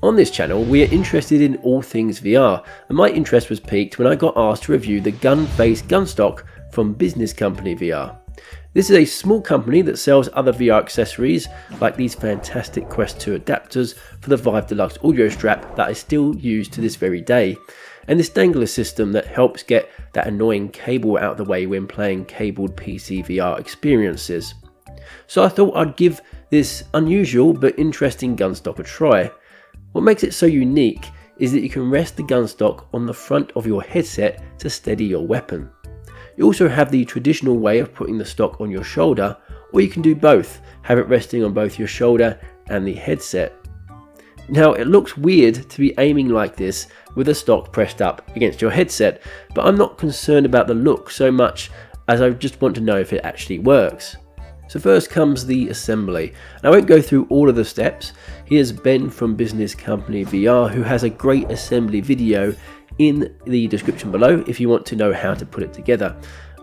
On this channel, we are interested in all things VR, and my interest was piqued when I got asked to review the Gunface Gunstock from Business Company VR. This is a small company that sells other VR accessories like these fantastic Quest 2 adapters for the Vive Deluxe audio strap that I still use to this very day, and this dangler system that helps get that annoying cable out of the way when playing cabled PC VR experiences. So I thought I'd give this unusual but interesting Gunstock a try. What makes it so unique is that you can rest the Gunstock on the front of your headset to steady your weapon. You also have the traditional way of putting the stock on your shoulder, or you can do both, have it resting on both your shoulder and the headset. Now, it looks weird to be aiming like this with the stock pressed up against your headset, but I'm not concerned about the look so much as I just want to know if it actually works. So first comes the assembly. I won't go through all of the steps. Here's Ben from Business Company VR, who has a great assembly video in the description below if you want to know how to put it together.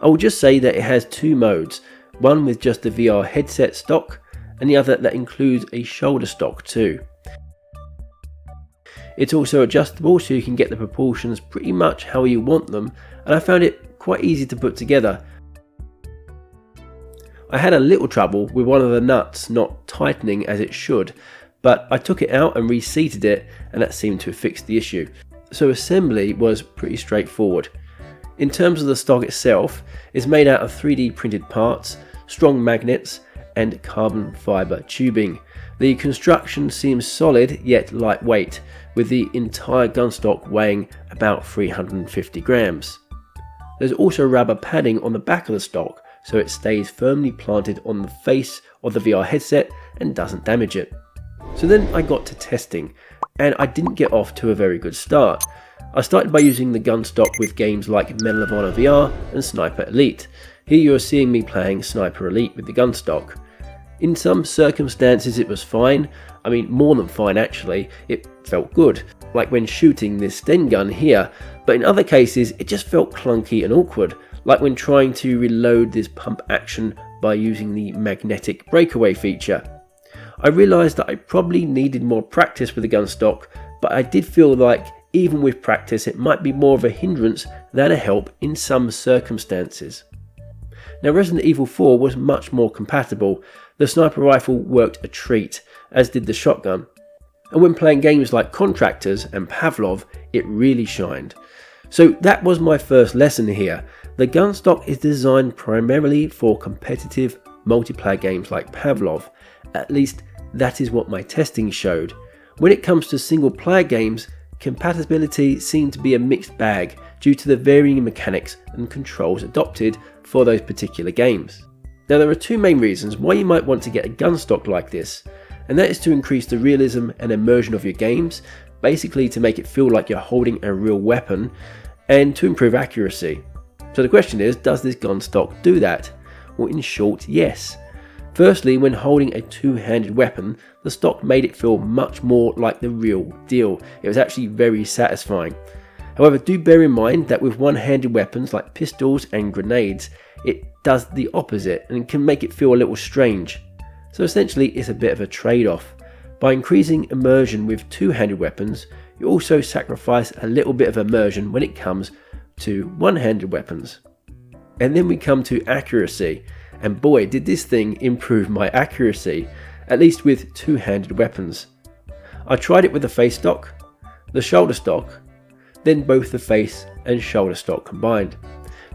I will just say that it has two modes, one with just the VR headset stock and the other that includes a shoulder stock too. It's also adjustable so you can get the proportions pretty much how you want them, and I found it quite easy to put together. I had a little trouble with one of the nuts not tightening as it should, but I took it out and reseated it, and that seemed to have fixed the issue. So assembly was pretty straightforward. In terms of the stock itself, it's made out of 3D printed parts, strong magnets and carbon fibre tubing. The construction seems solid yet lightweight, with the entire Gunstock weighing about 350 grams. There's also rubber padding on the back of the stock, so it stays firmly planted on the face of the VR headset and doesn't damage it. So then I got to testing, and I didn't get off to a very good start. I started by using the Gunstock with games like Medal of Honor VR and Sniper Elite. Here you are seeing me playing Sniper Elite with the Gunstock. In some circumstances it was fine, I mean more than fine actually, it felt good, like when shooting this Sten gun here, but in other cases it just felt clunky and awkward, like when trying to reload this pump action by using the magnetic breakaway feature. I realised that I probably needed more practice with the Gunstock, but I did feel like even with practice it might be more of a hindrance than a help in some circumstances. Now Resident Evil 4 was much more compatible. The sniper rifle worked a treat, as did the shotgun. And when playing games like Contractors and Pavlov, it really shined. So that was my first lesson here. The Gunstock is designed primarily for competitive multiplayer games like Pavlov. At least that is what my testing showed. When it comes to single player games, compatibility seemed to be a mixed bag due to the varying mechanics and controls adopted for those particular games. Now there are two main reasons why you might want to get a Gunstock like this, and that is to increase the realism and immersion of your games, basically to make it feel like you're holding a real weapon, and to improve accuracy. So the question is, does this Gunstock do that? Well, in short, yes. Firstly, when holding a two-handed weapon, the stock made it feel much more like the real deal. It was actually very satisfying. However, do bear in mind that with one-handed weapons like pistols and grenades, it does the opposite and can make it feel a little strange. So essentially, it's a bit of a trade-off. By increasing immersion with two-handed weapons, you also sacrifice a little bit of immersion when it comes to one-handed weapons. And then we come to accuracy, and boy did this thing improve my accuracy, at least with two-handed weapons. I tried it with the face stock, the shoulder stock, then both the face and shoulder stock combined.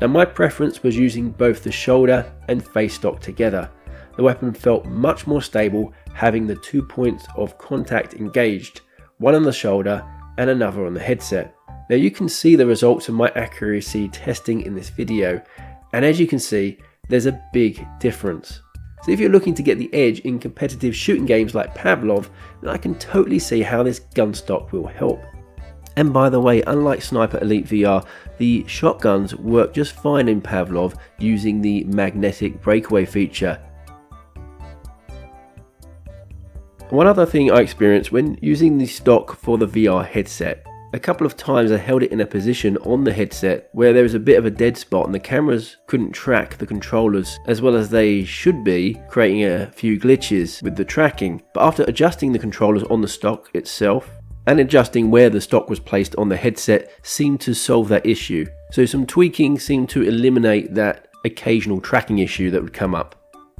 Now my preference was using both the shoulder and face stock together. The weapon felt much more stable having the 2 points of contact engaged, one on the shoulder and another on the headset. Now you can see the results of my accuracy testing in this video, and as you can see, there's a big difference. So if you're looking to get the edge in competitive shooting games like Pavlov, then I can totally see how this Gunstock will help. And by the way, unlike Sniper Elite VR, the shotguns work just fine in Pavlov using the magnetic breakaway feature. One other thing I experienced when using the stock for the VR headset. A couple of times I held it in a position on the headset where there was a bit of a dead spot and the cameras couldn't track the controllers as well as they should be, creating a few glitches with the tracking. But after adjusting the controllers on the stock itself, and adjusting where the stock was placed on the headset seemed to solve that issue. So some tweaking seemed to eliminate that occasional tracking issue that would come up.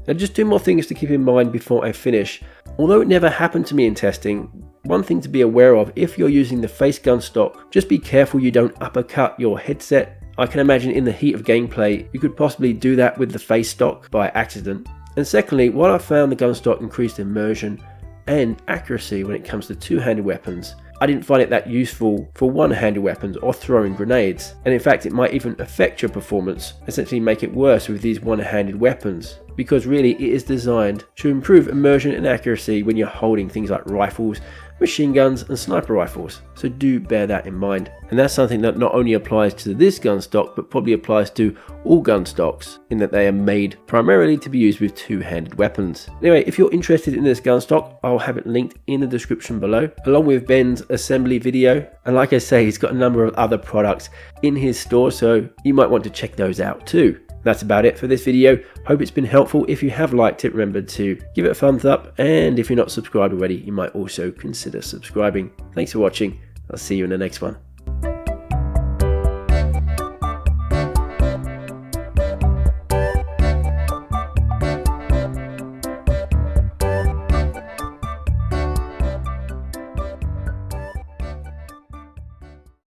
Now just 2 more things to keep in mind before I finish. Although it never happened to me in testing, one thing to be aware of if you're using the Face Gunstock, just be careful you don't uppercut your headset. I can imagine in the heat of gameplay, you could possibly do that with the Face stock by accident. And secondly, while I found the Gunstock increased immersion and accuracy when it comes to two-handed weapons, I didn't find it that useful for one-handed weapons or throwing grenades, and in fact it might even affect your performance, essentially make it worse with these one-handed weapons, because really it is designed to improve immersion and accuracy when you're holding things like rifles, machine guns and sniper rifles, so do bear that in mind. And that's something that not only applies to this gun stock but probably applies to all gun stocks, in that they are made primarily to be used with two-handed weapons. Anyway, if you're interested in this gun stock, I'll have it linked in the description below, along with Ben's assembly video, and like I say, he's got a number of other products in his store, so you might want to check those out too. That's about it for this video. Hope it's been helpful. If you have liked it, remember to give it a thumbs up, and if you're not subscribed already, you might also consider subscribing. Thanks for watching. I'll see you in the next one.